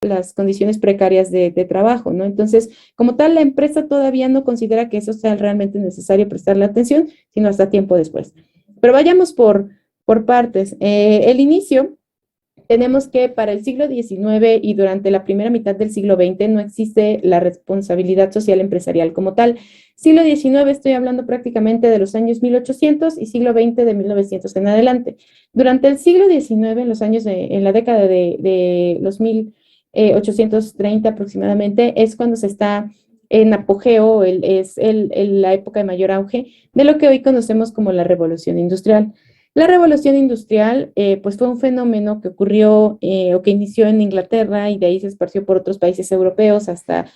las condiciones precarias de trabajo, ¿no? Entonces, como tal, la empresa todavía no considera que eso sea realmente necesario prestarle atención, sino hasta tiempo después. Pero vayamos por partes. El inicio, tenemos que para el siglo XIX y durante la primera mitad del siglo XX no existe la responsabilidad social empresarial como tal. Siglo XIX estoy hablando prácticamente de los años 1800 y siglo XX de 1900 en adelante. Durante el siglo XIX, en la década de los 1830 aproximadamente, es cuando se está en apogeo, la época de mayor auge de lo que hoy conocemos como la revolución industrial. La revolución industrial, pues fue un fenómeno que ocurrió o que inició en Inglaterra y de ahí se esparció por otros países europeos hasta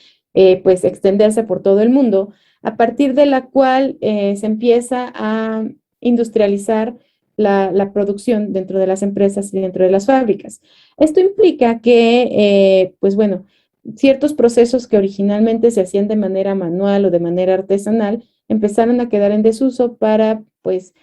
pues extenderse por todo el mundo, a partir de la cual se empieza a industrializar la producción dentro de las empresas y dentro de las fábricas. Esto implica que, pues bueno, ciertos procesos que originalmente se hacían de manera manual o de manera artesanal empezaron a quedar en desuso para, pues,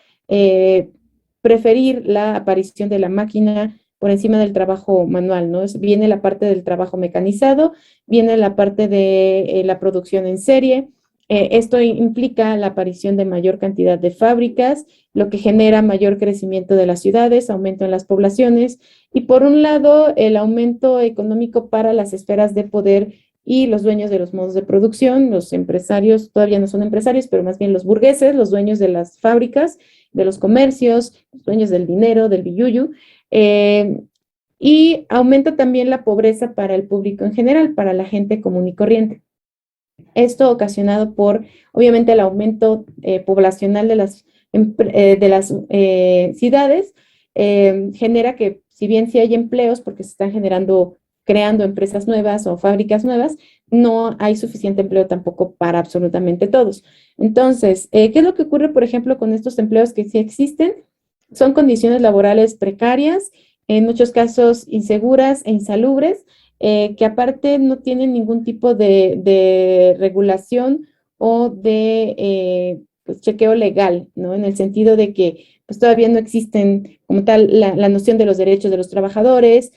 preferir la aparición de la máquina por encima del trabajo manual, ¿no? Viene la parte del trabajo mecanizado, viene la parte de la producción en serie. Esto implica la aparición de mayor cantidad de fábricas, lo que genera mayor crecimiento de las ciudades, aumento en las poblaciones y por un lado el aumento económico para las esferas de poder y los dueños de los modos de producción, los empresarios, todavía no son empresarios, pero más bien los burgueses, los dueños de las fábricas, de los comercios, los dueños del dinero, del billuyo, y aumenta también la pobreza para el público en general, para la gente común y corriente. Esto ocasionado por, obviamente, el aumento poblacional de las ciudades, genera que, si bien sí hay empleos, porque se están creando empresas nuevas o fábricas nuevas, no hay suficiente empleo tampoco para absolutamente todos. Entonces, ¿qué es lo que ocurre, por ejemplo, con estos empleos que sí existen? Son condiciones laborales precarias, en muchos casos inseguras e insalubres, que aparte no tienen ningún tipo de regulación o de pues, chequeo legal, ¿no? En el sentido de que pues, todavía no existen como tal la noción de los derechos de los trabajadores,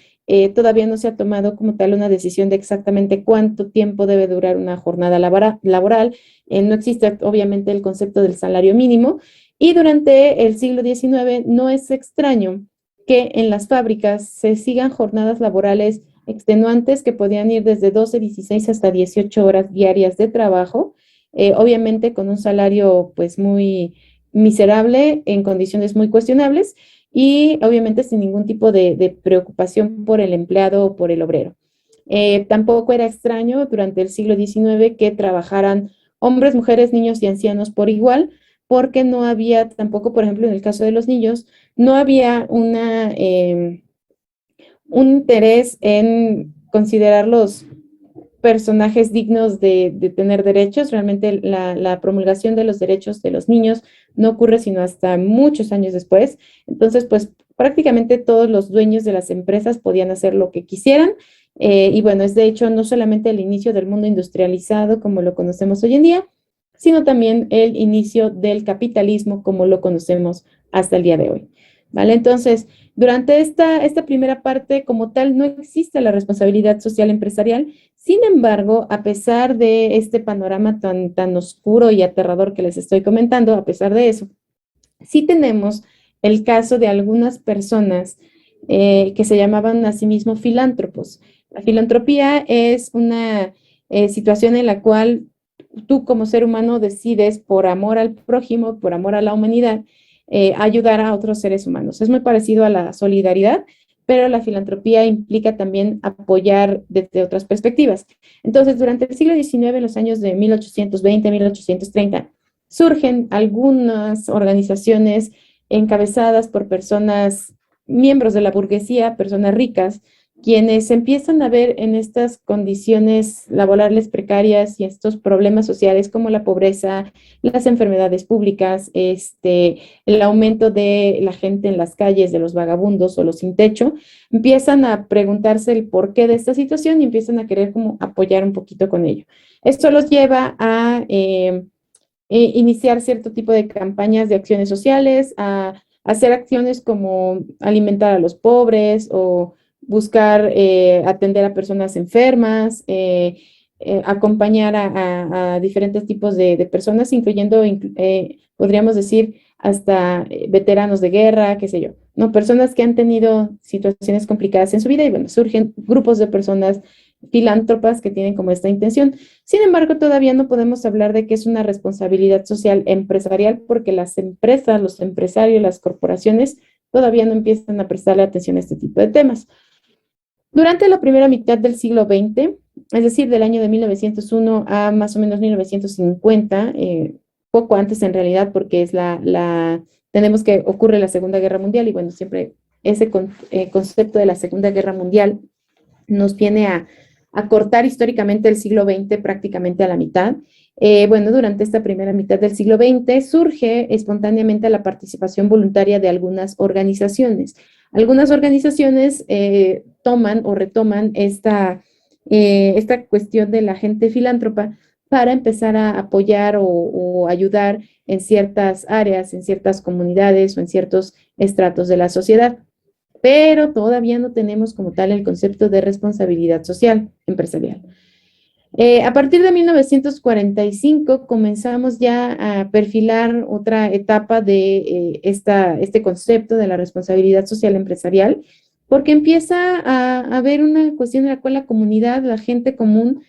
todavía no se ha tomado como tal una decisión de exactamente cuánto tiempo debe durar una jornada laboral, no existe obviamente el concepto del salario mínimo y durante el siglo XIX no es extraño que en las fábricas se sigan jornadas laborales extenuantes que podían ir desde 12, 16 hasta 18 horas diarias de trabajo, obviamente con un salario pues muy miserable en condiciones muy cuestionables y obviamente sin ningún tipo de preocupación por el empleado o por el obrero. Tampoco era extraño durante el siglo XIX que trabajaran hombres, mujeres, niños y ancianos por igual, porque no había tampoco, por ejemplo, en el caso de los niños, no había un interés en considerarlos personajes dignos de tener derechos. Realmente la promulgación de los derechos de los niños no ocurre sino hasta muchos años después. Entonces, pues prácticamente todos los dueños de las empresas podían hacer lo que quisieran. Y bueno, es de hecho no solamente el inicio del mundo industrializado como lo conocemos hoy en día, sino también el inicio del capitalismo como lo conocemos hasta el día de hoy. ¿Vale? Entonces, durante esta primera parte, como tal, no existe la responsabilidad social empresarial. Sin embargo, a pesar de este panorama tan oscuro y aterrador que les estoy comentando, a pesar de eso, sí tenemos el caso de algunas personas que se llamaban a sí mismos filántropos. La filantropía es una situación en la cual tú como ser humano decides por amor al prójimo, por amor a la humanidad, ayudar a otros seres humanos. Es muy parecido a la solidaridad, pero la filantropía implica también apoyar desde otras perspectivas. Entonces, durante el siglo XIX, en los años de 1820, 1830, surgen algunas organizaciones encabezadas por personas, miembros de la burguesía, personas ricas, quienes empiezan a ver en estas condiciones laborales precarias y estos problemas sociales como la pobreza, las enfermedades públicas, el aumento de la gente en las calles, de los vagabundos o los sin techo, empiezan a preguntarse el porqué de esta situación y empiezan a querer como apoyar un poquito con ello. Esto los lleva a iniciar cierto tipo de campañas de acciones sociales, a hacer acciones como alimentar a los pobres o buscar atender a personas enfermas, acompañar a diferentes tipos de personas, incluyendo, podríamos decir, hasta veteranos de guerra, qué sé yo, ¿no? Personas que han tenido situaciones complicadas en su vida y bueno, surgen grupos de personas filántropas que tienen como esta intención. Sin embargo, todavía no podemos hablar de que es una responsabilidad social empresarial porque las empresas, los empresarios, las corporaciones todavía no empiezan a prestarle atención a este tipo de temas. Durante la primera mitad del siglo XX, es decir, del año de 1901 a más o menos 1950, poco antes en realidad, porque es tenemos que ocurre la Segunda Guerra Mundial y bueno, siempre ese concepto de la Segunda Guerra Mundial nos viene a cortar históricamente el siglo XX prácticamente a la mitad. Bueno, durante esta primera mitad del siglo XX surge espontáneamente la participación voluntaria de algunas organizaciones. Algunas organizaciones toman o retoman esta cuestión de la gente filántropa para empezar a apoyar o ayudar en ciertas áreas, en ciertas comunidades o en ciertos estratos de la sociedad, pero todavía no tenemos como tal el concepto de responsabilidad social empresarial. A partir de 1945 comenzamos ya a perfilar otra etapa de este concepto de la responsabilidad social empresarial, porque empieza a haber una cuestión en la cual la comunidad, la gente común,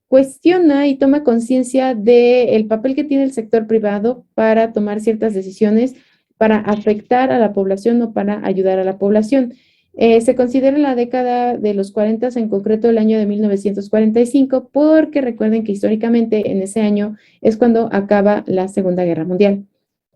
cuestiona y toma conciencia del papel que tiene el sector privado para tomar ciertas decisiones, para afectar a la población o para ayudar a la población. Se considera la década de los 40, en concreto el año de 1945, porque recuerden que históricamente en ese año es cuando acaba la Segunda Guerra Mundial,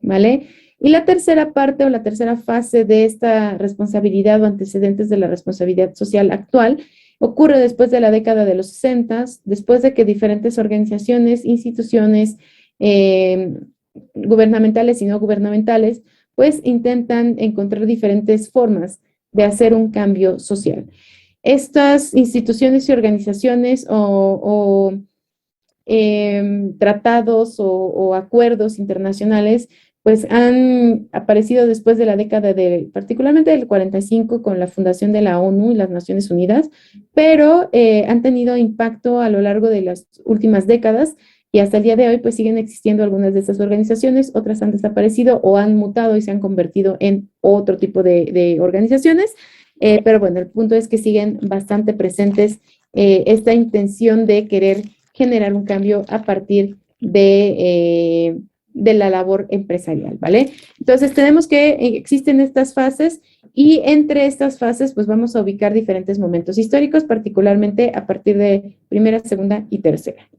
¿vale? Y la tercera parte o la tercera fase de esta responsabilidad o antecedentes de la responsabilidad social actual ocurre después de la década de los 60, después de que diferentes organizaciones, instituciones gubernamentales y no gubernamentales, pues intentan encontrar diferentes formas de hacer un cambio social. Estas instituciones y organizaciones o tratados o acuerdos internacionales pues han aparecido después de la década particularmente del 45 con la fundación de la ONU y las Naciones Unidas, pero han tenido impacto a lo largo de las últimas décadas y hasta el día de hoy pues siguen existiendo algunas de estas organizaciones, otras han desaparecido o han mutado y se han convertido en otro tipo de organizaciones, pero bueno, el punto es que siguen bastante presentes esta intención de querer generar un cambio a partir de la labor empresarial, ¿vale? Entonces tenemos que existen estas fases y entre estas fases pues vamos a ubicar diferentes momentos históricos, particularmente a partir de primera, segunda y tercera.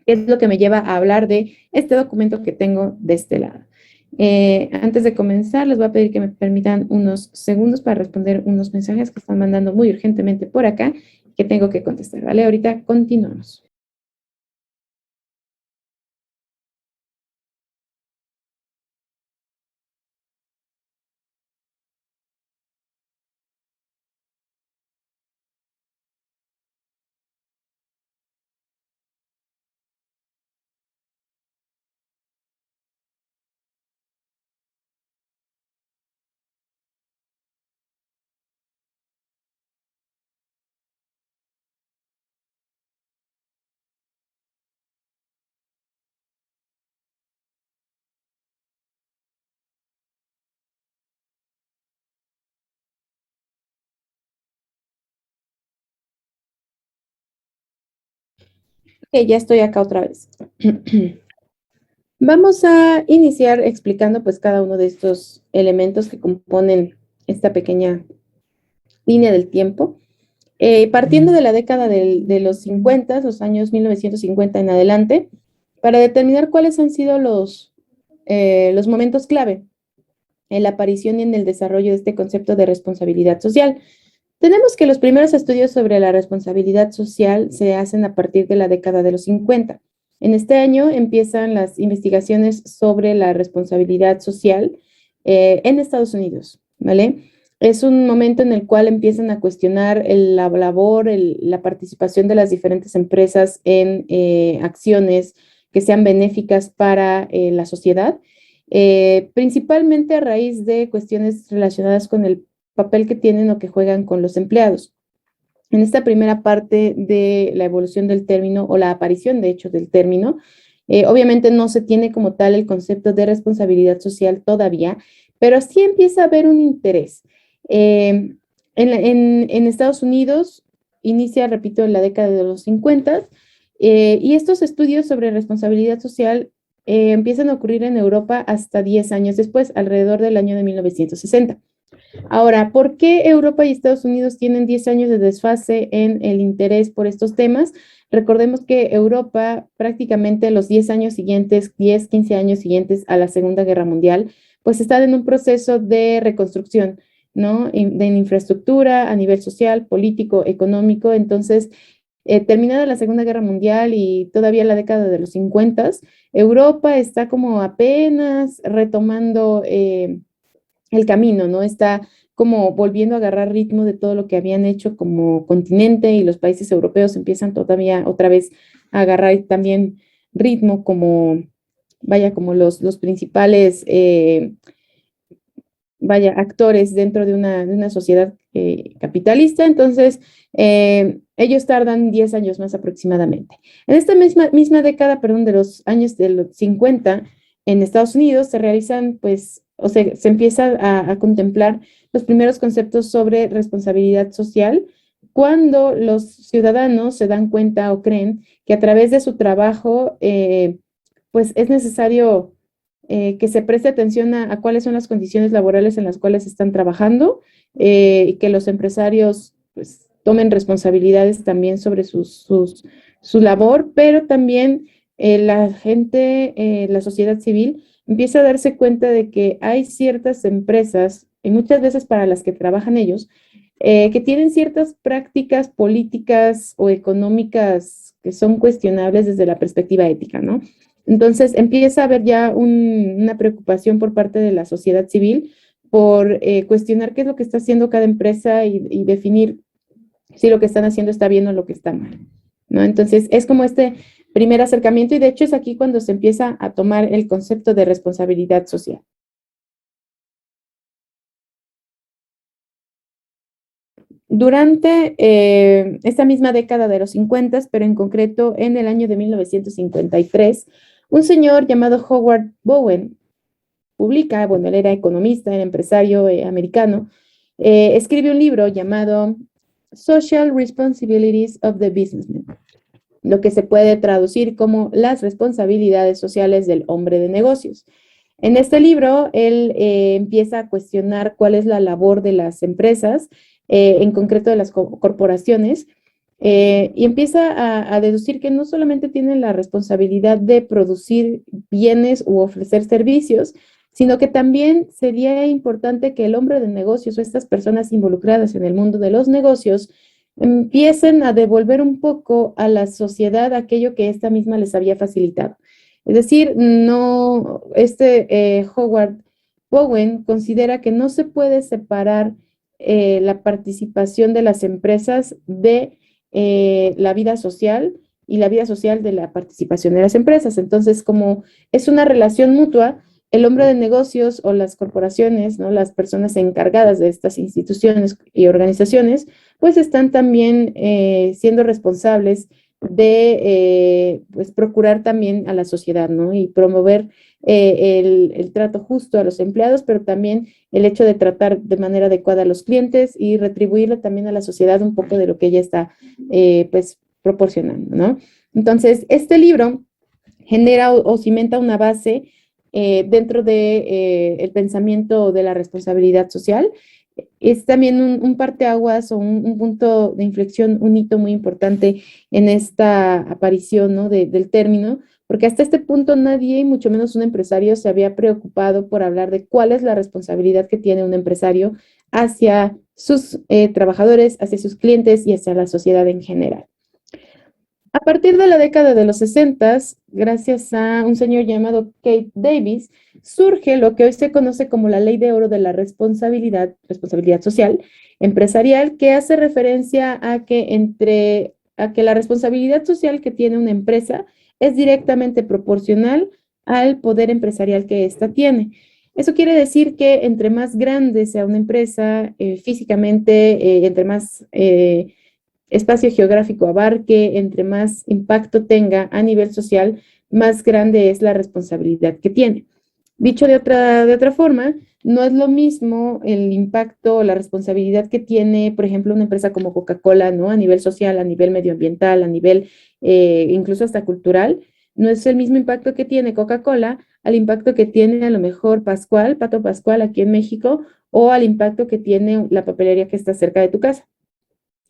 Es lo que me lleva a hablar de este documento que tengo de este lado. Antes de comenzar, les voy a pedir que me permitan unos segundos para responder unos mensajes que están mandando muy urgentemente por acá que tengo que contestar, ¿vale? Ahorita continuamos. Ok, ya estoy acá otra vez. Vamos a iniciar explicando pues cada uno de estos elementos que componen esta pequeña línea del tiempo. Partiendo de la década de los 50, los años 1950 en adelante, para determinar cuáles han sido los momentos clave en la aparición y en el desarrollo de este concepto de responsabilidad social. Tenemos que los primeros estudios sobre la responsabilidad social se hacen a partir de la década de los 50. En este año empiezan las investigaciones sobre la responsabilidad social en Estados Unidos, ¿vale? Es un momento en el cual empiezan a cuestionar la labor, la participación de las diferentes empresas en acciones que sean benéficas para la sociedad, principalmente a raíz de cuestiones relacionadas con el papel que tienen o que juegan con los empleados. En esta primera parte de la evolución del término o la aparición, de hecho, del término, obviamente no se tiene como tal el concepto de responsabilidad social todavía, pero sí empieza a haber un interés. En Estados Unidos inicia, repito, en la década de los 50 y estos estudios sobre responsabilidad social empiezan a ocurrir en Europa hasta 10 años después, alrededor del año de 1960. Ahora, ¿por qué Europa y Estados Unidos tienen 10 años de desfase en el interés por estos temas? Recordemos que Europa prácticamente los 10 años siguientes, 10, 15 años siguientes a la Segunda Guerra Mundial, pues están en un proceso de reconstrucción, ¿no? De infraestructura a nivel social, político, económico. Entonces, terminada la Segunda Guerra Mundial y todavía la década de los 50, Europa está como apenas retomando el camino, ¿no? Está como volviendo a agarrar ritmo de todo lo que habían hecho como continente y los países europeos empiezan todavía otra vez a agarrar también ritmo como, vaya, como los principales, vaya, actores dentro de una sociedad capitalista. Entonces, ellos tardan 10 años más aproximadamente. En esta misma década, perdón, de los años de los 50, en Estados Unidos se realizan, pues, o sea, se empieza a contemplar los primeros conceptos sobre responsabilidad social cuando los ciudadanos se dan cuenta o creen que a través de su trabajo, pues es necesario que se preste atención a cuáles son las condiciones laborales en las cuales están trabajando y que los empresarios pues, tomen responsabilidades también sobre su labor, pero también la gente, la sociedad civil, empieza a darse cuenta de que hay ciertas empresas, y muchas veces para las que trabajan ellos, que tienen ciertas prácticas políticas o económicas que son cuestionables desde la perspectiva ética, ¿no? Entonces empieza a haber ya una preocupación por parte de la sociedad civil por cuestionar qué es lo que está haciendo cada empresa y definir si lo que están haciendo está bien o lo que está mal, ¿no? Entonces es como este primer acercamiento y de hecho es aquí cuando se empieza a tomar el concepto de responsabilidad social. Durante esta misma década de los 50, pero en concreto en el año de 1953, un señor llamado Howard Bowen publica, bueno, él era economista, era empresario americano, escribe un libro llamado Social Responsibilities of the Businessman, lo que se puede traducir como las responsabilidades sociales del hombre de negocios. En este libro, él empieza a cuestionar cuál es la labor de las empresas, en concreto de las corporaciones, y empieza a deducir que no solamente tienen la responsabilidad de producir bienes u ofrecer servicios, sino que también sería importante que el hombre de negocios o estas personas involucradas en el mundo de los negocios empiecen a devolver un poco a la sociedad aquello que esta misma les había facilitado. Es decir, no, Howard Bowen considera que no se puede separar la participación de las empresas de la vida social y la vida social de la participación de las empresas. Entonces, como es una relación mutua, el hombre de negocios o las corporaciones, ¿no? Las personas encargadas de estas instituciones y organizaciones, pues están también siendo responsables de pues procurar también a la sociedad, ¿no? Y promover el trato justo a los empleados, pero también el hecho de tratar de manera adecuada a los clientes y retribuirle también a la sociedad un poco de lo que ella está pues proporcionando, ¿no? Entonces, este libro genera o cimenta una base dentro de el pensamiento de la responsabilidad social. Es también un parteaguas o un punto de inflexión, un hito muy importante en esta aparición, ¿no? Del término, porque hasta este punto nadie, mucho menos un empresario, se había preocupado por hablar de cuál es la responsabilidad que tiene un empresario hacia sus trabajadores, hacia sus clientes y hacia la sociedad en general. A partir de la década de los 60, gracias a un señor llamado Kate Davis, surge lo que hoy se conoce como la Ley de Oro de la responsabilidad social empresarial, que hace referencia a que la responsabilidad social que tiene una empresa es directamente proporcional al poder empresarial que ésta tiene. Eso quiere decir que entre más grande sea una empresa físicamente, entre más espacio geográfico abarque, entre más impacto tenga a nivel social, más grande es la responsabilidad que tiene. Dicho de otra forma, no es lo mismo el impacto o la responsabilidad que tiene, por ejemplo, una empresa como Coca-Cola, ¿no? A nivel social, a nivel medioambiental, a nivel incluso hasta cultural. No es el mismo impacto que tiene Coca-Cola al impacto que tiene a lo mejor Pascual, Pato Pascual aquí en México, o al impacto que tiene la papelería que está cerca de tu casa.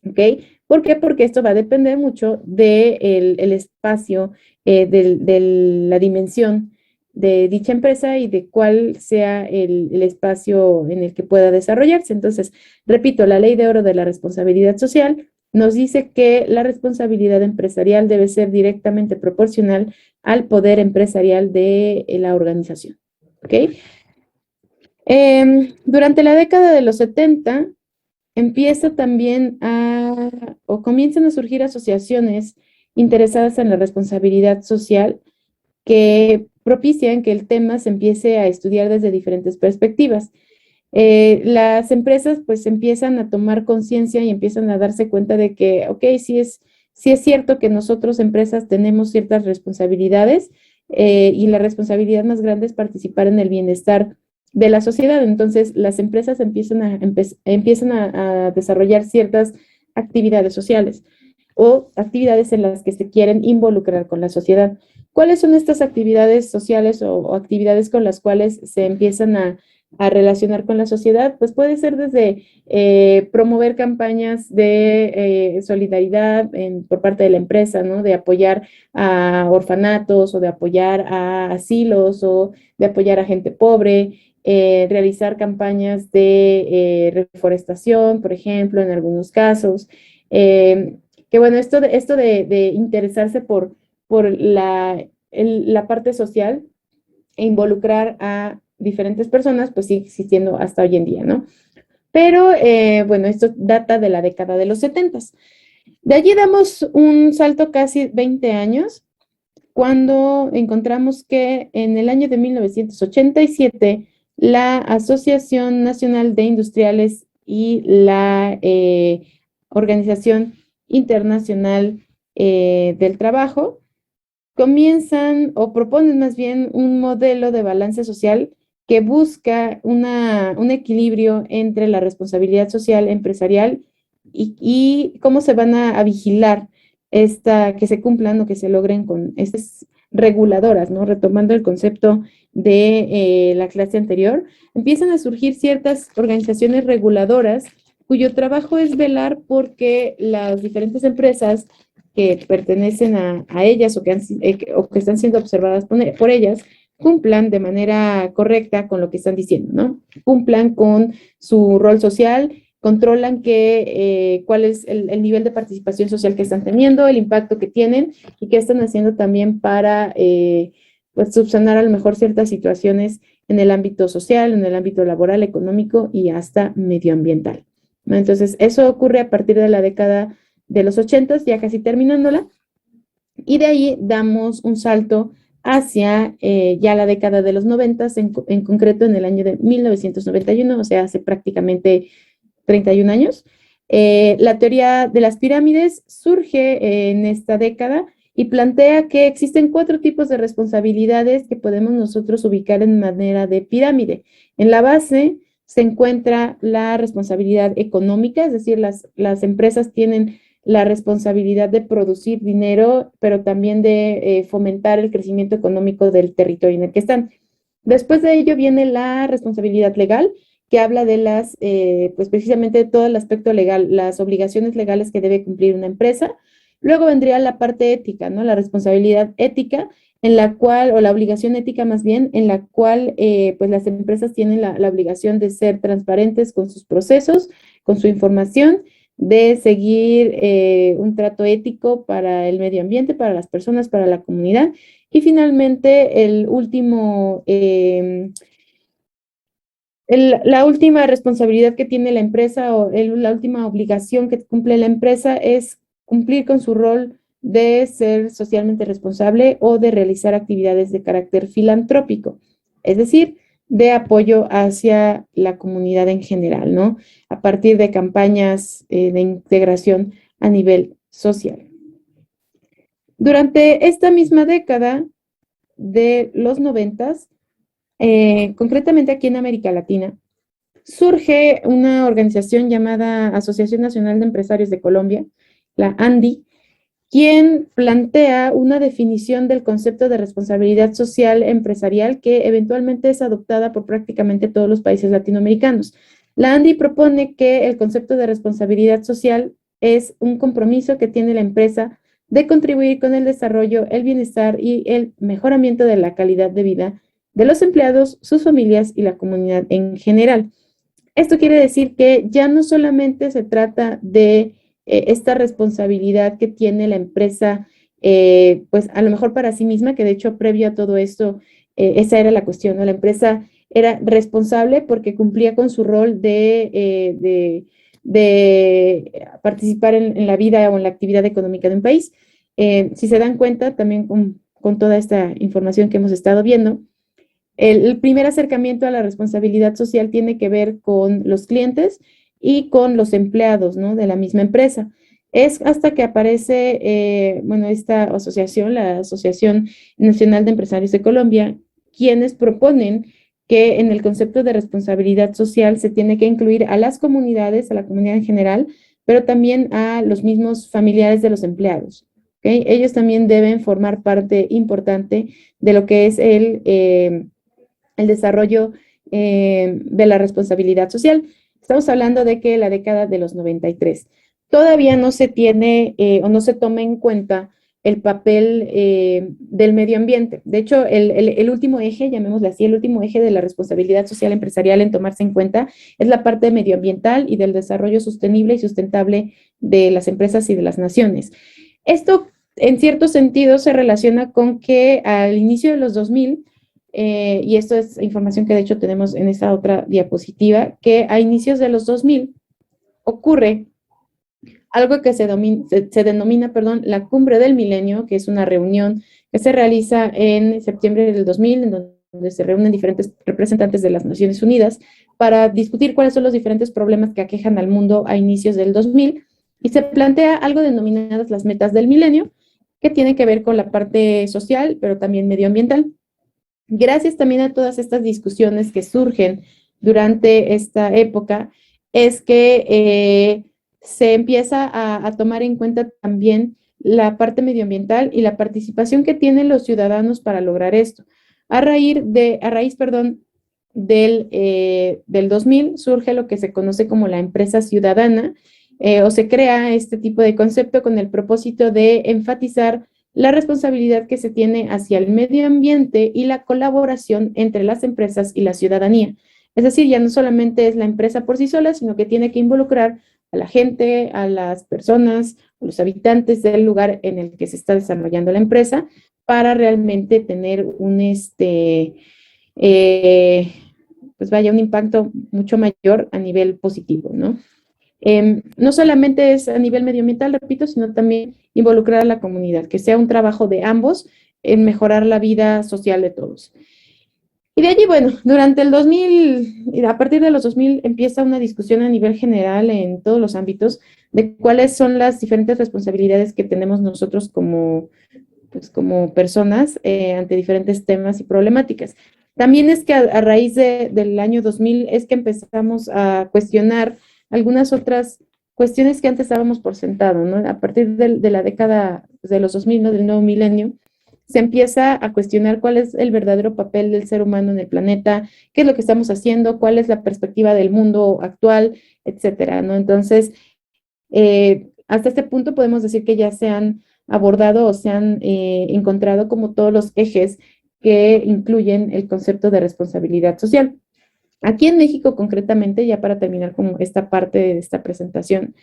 ¿Ok? ¿Por qué? Porque esto va a depender mucho del de el espacio, de la dimensión de dicha empresa y de cuál sea el espacio en el que pueda desarrollarse. Entonces, repito, la ley de oro de la responsabilidad social nos dice que la responsabilidad empresarial debe ser directamente proporcional al poder empresarial de la organización. ¿Ok? Durante la década de los 70 empieza también o comienzan a surgir asociaciones interesadas en la responsabilidad social que propician que el tema se empiece a estudiar desde diferentes perspectivas. Las empresas pues empiezan a tomar conciencia y empiezan a darse cuenta de que, ok, sí es cierto que nosotros empresas tenemos ciertas responsabilidades y la responsabilidad más grande es participar en el bienestar de la sociedad. Entonces, las empresas empiezan a desarrollar ciertas actividades sociales o actividades en las que se quieren involucrar con la sociedad. ¿Cuáles son estas actividades sociales o actividades con las cuales se empiezan a relacionar con la sociedad? Pues puede ser desde promover campañas de solidaridad por parte de la empresa, ¿no? De apoyar a orfanatos o de apoyar a asilos o de apoyar a gente pobre, realizar campañas de reforestación, por ejemplo, en algunos casos. Que bueno, de interesarse por la parte social e involucrar a diferentes personas, pues sigue existiendo hasta hoy en día, ¿no? Pero bueno, esto data de la década de los 70. De allí damos un salto casi 20 años, cuando encontramos que en el año de 1987, la Asociación Nacional de Industriales y la Organización Internacional del Trabajo comienzan o proponen más bien un modelo de balance social que busca un equilibrio entre la responsabilidad social empresarial y cómo se van a vigilar que se cumplan o que se logren con estas reguladoras, ¿no? Retomando el concepto de la clase anterior, empiezan a surgir ciertas organizaciones reguladoras cuyo trabajo es velar porque las diferentes empresas que pertenecen a ellas o que están siendo observadas por ellas cumplan de manera correcta con lo que están diciendo, ¿no? Cumplan con su rol social, controlan cuál es el nivel de participación social que están teniendo, el impacto que tienen y qué están haciendo también para pues, subsanar a lo mejor ciertas situaciones en el ámbito social, en el ámbito laboral, económico y hasta medioambiental, ¿no? Entonces, eso ocurre a partir de la década de los 80, ya casi terminándola, y de ahí damos un salto hacia ya la década de los 90, en concreto en el año de 1991, o sea, hace prácticamente 31 años. La teoría de las pirámides surge en esta década y plantea que existen 4 tipos de responsabilidades que podemos nosotros ubicar en manera de pirámide. En la base se encuentra la responsabilidad económica, es decir, las empresas tienen la responsabilidad de producir dinero, pero también de fomentar el crecimiento económico del territorio en el que están. Después de ello viene la responsabilidad legal, que habla de pues precisamente de todo el aspecto legal, las obligaciones legales que debe cumplir una empresa. Luego vendría la parte ética, ¿no? La responsabilidad ética, en la cual, o la obligación ética más bien, en la cual pues las empresas tienen la obligación de ser transparentes con sus procesos, con su información, de seguir un trato ético para el medio ambiente, para las personas, para la comunidad. Y finalmente, la última responsabilidad que tiene la empresa o la última obligación que cumple la empresa es cumplir con su rol de ser socialmente responsable o de realizar actividades de carácter filantrópico. Es decir, de apoyo hacia la comunidad en general, ¿no? A partir de campañas de integración a nivel social. Durante esta misma década de los 90, concretamente aquí en América Latina, surge una organización llamada Asociación Nacional de Empresarios de Colombia, la ANDI, quien plantea una definición del concepto de responsabilidad social empresarial que eventualmente es adoptada por prácticamente todos los países latinoamericanos. La ANDI propone que el concepto de responsabilidad social es un compromiso que tiene la empresa de contribuir con el desarrollo, el bienestar y el mejoramiento de la calidad de vida de los empleados, sus familias y la comunidad en general. Esto quiere decir que ya no solamente se trata de esta responsabilidad que tiene la empresa, pues a lo mejor para sí misma, que de hecho previo a todo esto, esa era la cuestión, ¿no? La empresa era responsable porque cumplía con su rol de participar en la vida o en la actividad económica de un país. Si se dan cuenta, también con toda esta información que hemos estado viendo, el primer acercamiento a la responsabilidad social tiene que ver con los clientes y con los empleados, ¿no? De la misma empresa. Es hasta que aparece, bueno, esta asociación, la Asociación Nacional de Empresarios de Colombia, quienes proponen que en el concepto de responsabilidad social se tiene que incluir a las comunidades, a la comunidad en general, pero también a los mismos familiares de los empleados. ¿Okay? Ellos también deben formar parte importante de lo que es el desarrollo de la responsabilidad social. Estamos hablando de que la década de los 93 todavía no se tiene o no se toma en cuenta el papel del medio ambiente. De hecho, el último eje, llamémosle así, el último eje de la responsabilidad social empresarial en tomarse en cuenta es la parte medioambiental y del desarrollo sostenible y sustentable de las empresas y de las naciones. Esto, en cierto sentido, se relaciona con que al inicio de los 2000, y esto es información que de hecho tenemos en esta otra diapositiva, que a inicios de los 2000 ocurre algo que se denomina, perdón, la Cumbre del Milenio, que es una reunión que se realiza en septiembre del 2000, en donde se reúnen diferentes representantes de las Naciones Unidas para discutir cuáles son los diferentes problemas que aquejan al mundo a inicios del 2000, y se plantea algo denominadas las metas del milenio, que tiene que ver con la parte social, pero también medioambiental. Gracias también a todas estas discusiones que surgen durante esta época, es que se empieza a tomar en cuenta también la parte medioambiental y la participación que tienen los ciudadanos para lograr esto. A raíz, perdón, del 2000 surge lo que se conoce como la empresa ciudadana, o se crea este tipo de concepto con el propósito de enfatizar la responsabilidad que se tiene hacia el medio ambiente y la colaboración entre las empresas y la ciudadanía. Es decir, ya no solamente es la empresa por sí sola, sino que tiene que involucrar a la gente, a las personas, a los habitantes del lugar en el que se está desarrollando la empresa para realmente tener pues vaya, un impacto mucho mayor a nivel positivo, ¿no? No solamente es a nivel medioambiental, repito, sino también involucrar a la comunidad, que sea un trabajo de ambos en mejorar la vida social de todos. Y de allí, bueno, durante el 2000, a partir de los 2000 empieza una discusión a nivel general en todos los ámbitos de cuáles son las diferentes responsabilidades que tenemos nosotros pues, como personas ante diferentes temas y problemáticas. También es que a raíz del año 2000 es que empezamos a cuestionar algunas otras cuestiones que antes dábamos por sentado, ¿no? A partir de la década de los 2000, ¿no? Del nuevo milenio, se empieza a cuestionar cuál es el verdadero papel del ser humano en el planeta, qué es lo que estamos haciendo, cuál es la perspectiva del mundo actual, etcétera, ¿no? Entonces, hasta este punto podemos decir que ya se han abordado o se han encontrado como todos los ejes que incluyen el concepto de responsabilidad social. Aquí en México, concretamente, ya para terminar como esta parte de esta presentación,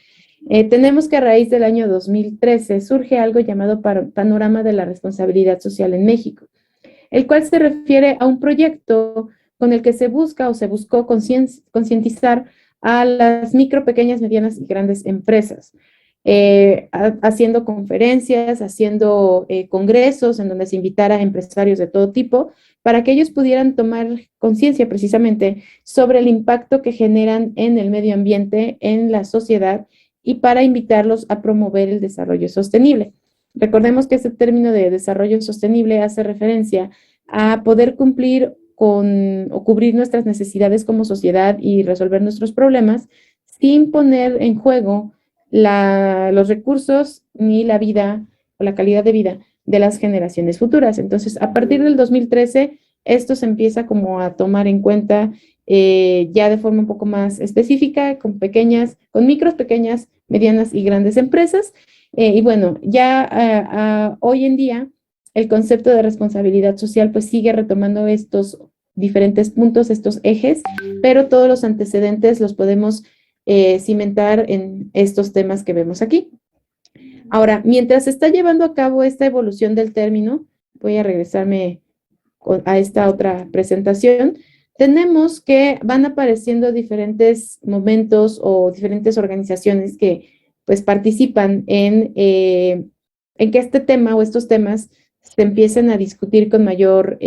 tenemos que a raíz del año 2013 surge algo llamado Panorama de la Responsabilidad Social en México, el cual se refiere a un proyecto con el que se busca o se buscó concientizar a las micro, pequeñas, medianas y grandes empresas. haciendo conferencias, haciendo congresos en donde se invitara a empresarios de todo tipo para que ellos pudieran tomar conciencia precisamente sobre el impacto que generan en el medio ambiente, en la sociedad, y para invitarlos a promover el desarrollo sostenible. Recordemos que este término de desarrollo sostenible hace referencia a poder cumplir con o cubrir nuestras necesidades como sociedad y resolver nuestros problemas sin poner en juego los recursos ni la vida o la calidad de vida de las generaciones futuras. Entonces, a partir del 2013, esto se empieza como a tomar en cuenta ya de forma un poco más específica, con micros, pequeñas, medianas y grandes empresas. Y bueno, ya hoy en día el concepto de responsabilidad social pues sigue retomando estos diferentes puntos, estos ejes, pero todos los antecedentes los podemos cimentar en estos temas que vemos aquí. Ahora, mientras se está llevando a cabo esta evolución del término, voy a regresarme a esta otra presentación, tenemos que van apareciendo diferentes momentos o diferentes organizaciones que pues participan en que este tema o estos temas se empiecen a discutir con mayor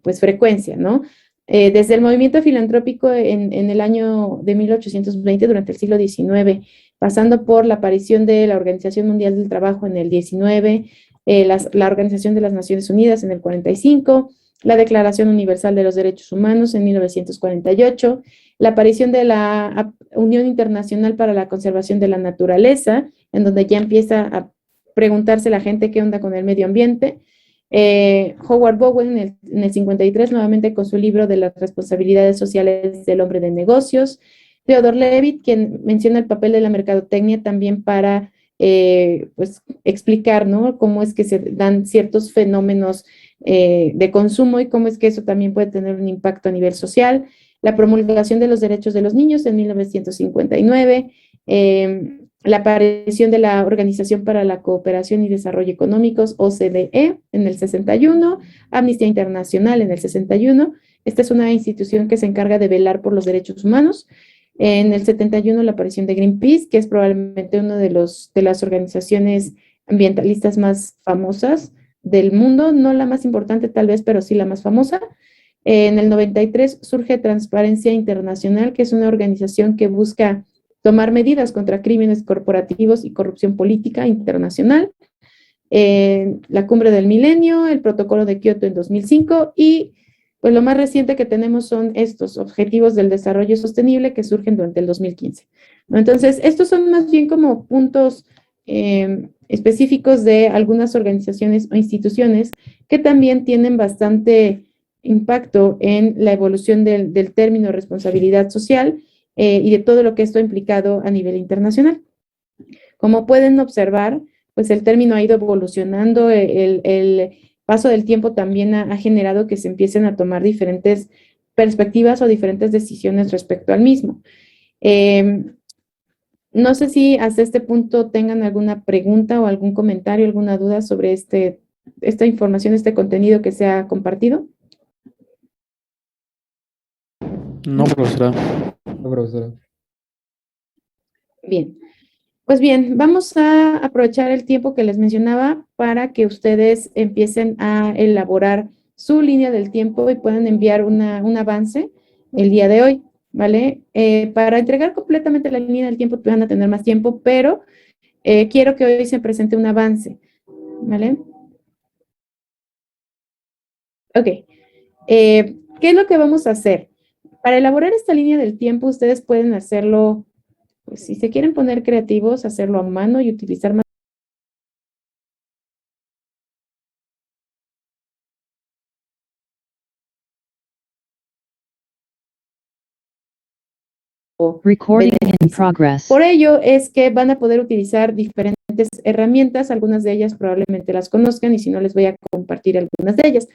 pues frecuencia, ¿no? Desde el movimiento filantrópico en el año de 1820, durante el siglo XIX, pasando por la aparición de la Organización Mundial del Trabajo en el 19, la Organización de las Naciones Unidas en el 45, la Declaración Universal de los Derechos Humanos en 1948, la aparición de la Unión Internacional para la Conservación de la Naturaleza, en donde ya empieza a preguntarse la gente qué onda con el medio ambiente. Howard Bowen en el 53, nuevamente con su libro de las responsabilidades sociales del hombre de negocios. Theodore Levitt, quien menciona el papel de la mercadotecnia también para pues, explicar, ¿no?, cómo es que se dan ciertos fenómenos de consumo y cómo es que eso también puede tener un impacto a nivel social. La promulgación de los derechos de los niños en 1959, la aparición de la Organización para la Cooperación y Desarrollo Económicos, OCDE, en el 61, Amnistía Internacional en el 61. Esta es una institución que se encarga de velar por los derechos humanos. En el 71, la aparición de Greenpeace, que es probablemente una de las organizaciones ambientalistas más famosas del mundo, no la más importante tal vez, pero sí la más famosa. En el 93 surge Transparencia Internacional, que es una organización que busca tomar medidas contra crímenes corporativos y corrupción política internacional. La Cumbre del Milenio, el Protocolo de Kioto en 2005 y pues lo más reciente que tenemos son estos Objetivos del Desarrollo Sostenible que surgen durante el 2015. ¿No? Entonces, estos son más bien como puntos específicos de algunas organizaciones o instituciones que también tienen bastante impacto en la evolución del término responsabilidad social y de todo lo que esto ha implicado a nivel internacional. Como pueden observar, pues el término ha ido evolucionando, el paso del tiempo también ha generado que se empiecen a tomar diferentes perspectivas o diferentes decisiones respecto al mismo. No sé si hasta este punto tengan alguna pregunta o algún comentario, alguna duda sobre esta información, este contenido que se ha compartido. No, profesora. No, profesora. Bien. Pues bien, vamos a aprovechar el tiempo que les mencionaba para que ustedes empiecen a elaborar su línea del tiempo y puedan enviar un avance el día de hoy, ¿vale? Para entregar completamente la línea del tiempo van a tener más tiempo, pero quiero que hoy se presente un avance, ¿vale? Ok. ¿Qué es lo que vamos a hacer? Para elaborar esta línea del tiempo, ustedes pueden hacerlo, pues, si se quieren poner creativos, hacerlo a mano y utilizar más. Recording in progress. Por ello es que van a poder utilizar diferentes herramientas, algunas de ellas probablemente las conozcan y si no les voy a compartir algunas de ellas.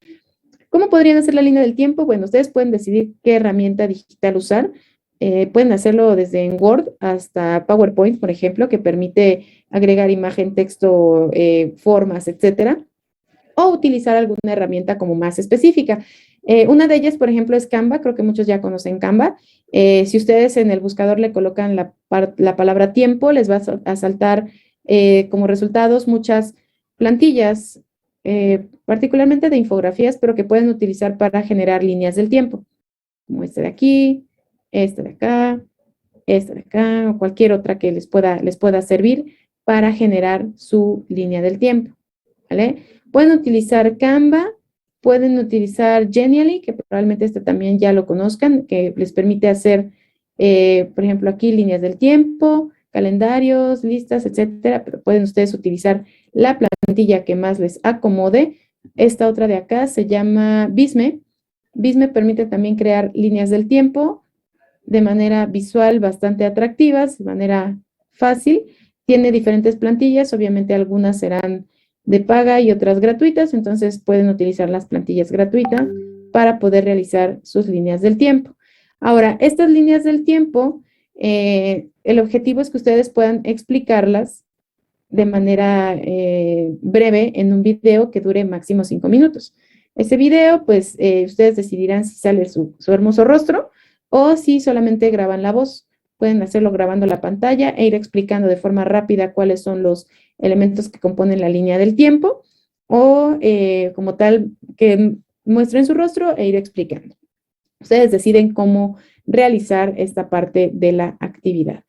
¿Cómo podrían hacer la línea del tiempo? Bueno, ustedes pueden decidir qué herramienta digital usar. Pueden hacerlo desde en Word hasta PowerPoint, por ejemplo, que permite agregar imagen, texto, formas, etcétera, o utilizar alguna herramienta como más específica. Una de ellas, por ejemplo, es Canva. Creo que muchos ya conocen Canva. Si ustedes en el buscador le colocan la palabra tiempo, les va a saltar como resultados muchas plantillas, particularmente de infografías, pero que pueden utilizar para generar líneas del tiempo, como esta de aquí, esta de acá, o cualquier otra que les pueda servir para generar su línea del tiempo, ¿vale? Pueden utilizar Canva, pueden utilizar Genially, que probablemente este también ya lo conozcan, que les permite hacer, por ejemplo, aquí líneas del tiempo, calendarios, listas, etcétera, pero pueden ustedes utilizar la plantilla que más les acomode. Esta otra de acá se llama Visme. Visme permite también crear líneas del tiempo de manera visual bastante atractivas, de manera fácil. Tiene diferentes plantillas, obviamente algunas serán de paga y otras gratuitas, entonces pueden utilizar las plantillas gratuitas para poder realizar sus líneas del tiempo. Ahora, estas líneas del tiempo, el objetivo es que ustedes puedan explicarlas de manera breve en un video que dure máximo 5 minutos. Ese video, pues ustedes decidirán si sale su hermoso rostro o si solamente graban la voz. Pueden hacerlo grabando la pantalla e ir explicando de forma rápida cuáles son los elementos que componen la línea del tiempo o como tal que muestren su rostro e ir explicando. Ustedes deciden cómo realizar esta parte de la actividad.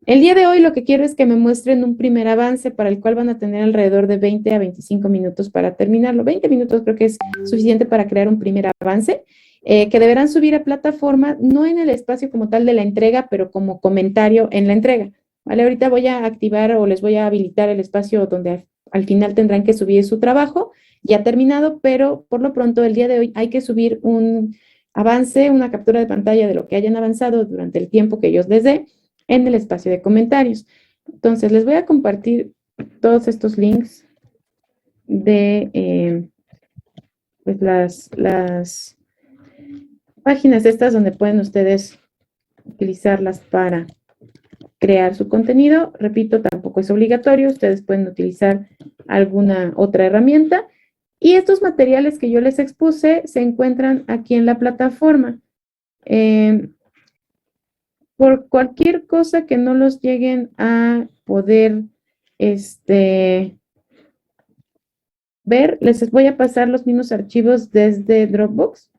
El día de hoy lo que quiero es que me muestren un primer avance para el cual van a tener alrededor de 20 a 25 minutos para terminarlo. 20 minutos creo que es suficiente para crear un primer avance que deberán subir a plataforma, no en el espacio como tal de la entrega, pero como comentario en la entrega. ¿Vale? Ahorita voy a activar o les voy a habilitar el espacio donde al final tendrán que subir su trabajo ya terminado, pero por lo pronto el día de hoy hay que subir un avance, una captura de pantalla de lo que hayan avanzado durante el tiempo que ellos les dé en el espacio de comentarios. Entonces, les voy a compartir todos estos links de pues las páginas estas donde pueden ustedes utilizarlas para crear su contenido. Repito, tampoco es obligatorio, ustedes pueden utilizar alguna otra herramienta. Y estos materiales que yo les expuse se encuentran aquí en la plataforma. Por cualquier cosa que no los lleguen a poder ver, les voy a pasar los mismos archivos desde Dropbox,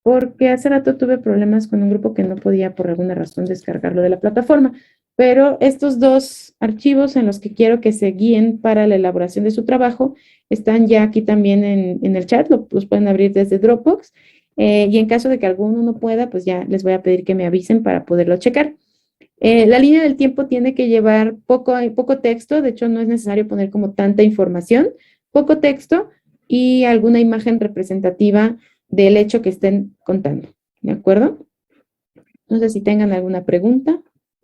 porque hace rato tuve problemas con un grupo que no podía por alguna razón descargarlo de la plataforma. Pero estos dos archivos en los que quiero que se guíen para la elaboración de su trabajo están ya aquí también en el chat, los pueden abrir desde Dropbox. Y en caso de que alguno no pueda, pues ya les voy a pedir que me avisen para poderlo checar. La línea del tiempo tiene que llevar poco texto, de hecho no es necesario poner como tanta información, poco texto y alguna imagen representativa del hecho que estén contando, ¿de acuerdo? No sé si tengan alguna pregunta,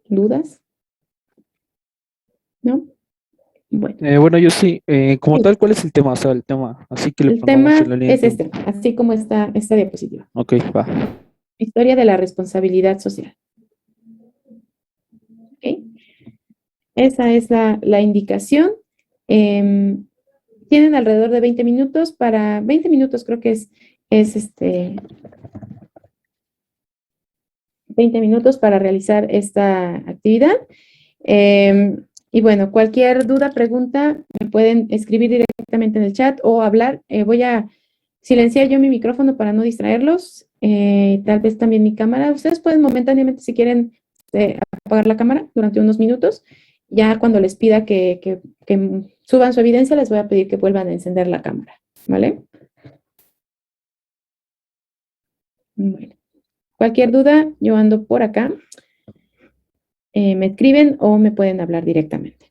dudas, ¿no? Bueno, Bueno, yo sí. Como sí, tal, ¿cuál es el tema? O sea, el tema. Así que le el pongamos en tema la línea del es tiempo. este, así como esta diapositiva, Ok, va. historia de la responsabilidad social, ¿ok? Esa es la indicación. Em, Tienen alrededor de 20 minutos 20 minutos creo que es 20 minutos para realizar esta actividad. Y bueno, cualquier duda, pregunta, me pueden escribir directamente en el chat o hablar. Voy a silenciar yo mi micrófono para no distraerlos. Tal vez también mi cámara. Ustedes pueden momentáneamente, si quieren, apagar la cámara durante unos minutos. Ya cuando les pida que suban su evidencia, les voy a pedir que vuelvan a encender la cámara. ¿Vale? Bueno, cualquier duda, yo ando por acá. Me escriben o me pueden hablar directamente.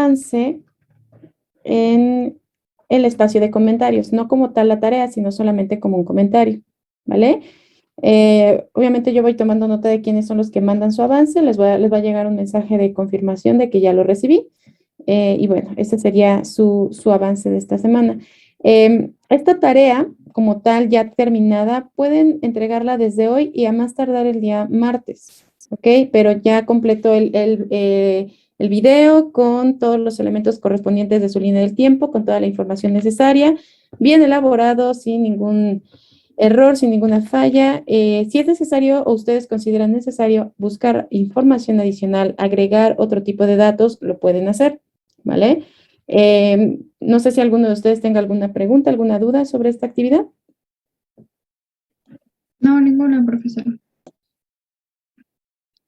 avance en el espacio de comentarios, no como tal la tarea, sino solamente como un comentario, ¿vale? Obviamente yo voy tomando nota de quiénes son los que mandan su avance, les va a llegar un mensaje de confirmación de que ya lo recibí. Y bueno, ese sería su avance de esta semana. Esta tarea, como tal, ya terminada, pueden entregarla desde hoy y a más tardar el día martes, ¿ok? Pero ya completó el video con todos los elementos correspondientes de su línea del tiempo, con toda la información necesaria, bien elaborado, sin ningún error, sin ninguna falla. Si es necesario o ustedes consideran necesario buscar información adicional, agregar otro tipo de datos, lo pueden hacer, ¿vale? No sé si alguno de ustedes tenga alguna pregunta, alguna duda sobre esta actividad. No, ninguna, profesora.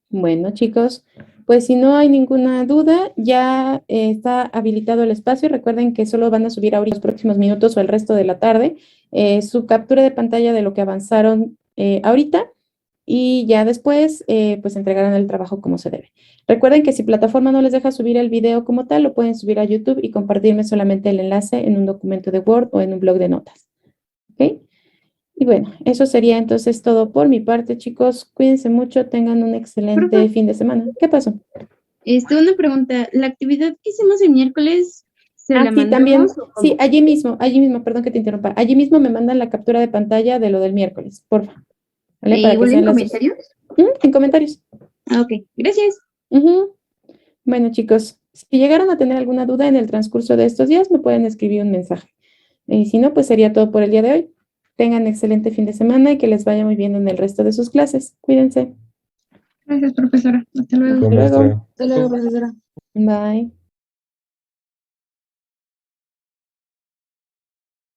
Bueno, chicos, pues si no hay ninguna duda, ya está habilitado el espacio. Recuerden que solo van a subir ahorita los próximos minutos o el resto de la tarde su captura de pantalla de lo que avanzaron ahorita y ya después pues entregarán el trabajo como se debe. Recuerden que si plataforma no les deja subir el video como tal, lo pueden subir a YouTube y compartirme solamente el enlace en un documento de Word o en un blog de notas. ¿Ok? Y bueno, eso sería entonces todo por mi parte, chicos. Cuídense mucho, tengan un excelente Profe. fin de semana. ¿Qué pasó? Una pregunta. ¿La actividad que hicimos el miércoles se la Sí, también. mandamos o cómo? Sí, allí mismo, perdón que te interrumpa. Allí mismo me mandan la captura de pantalla de lo del miércoles, porfa. ¿Vale? Para que ¿Igual en sean las dos. comentarios? En comentarios. Ah, ok. Gracias. Bueno, chicos, si llegaron a tener alguna duda en el transcurso de estos días, me pueden escribir un mensaje. Y si no, pues sería todo por el día de hoy. Tengan excelente fin de semana y que les vaya muy bien en el resto de sus clases. Cuídense. Gracias, profesora. Hasta luego. Hasta luego. Hasta luego, profesora. Bye.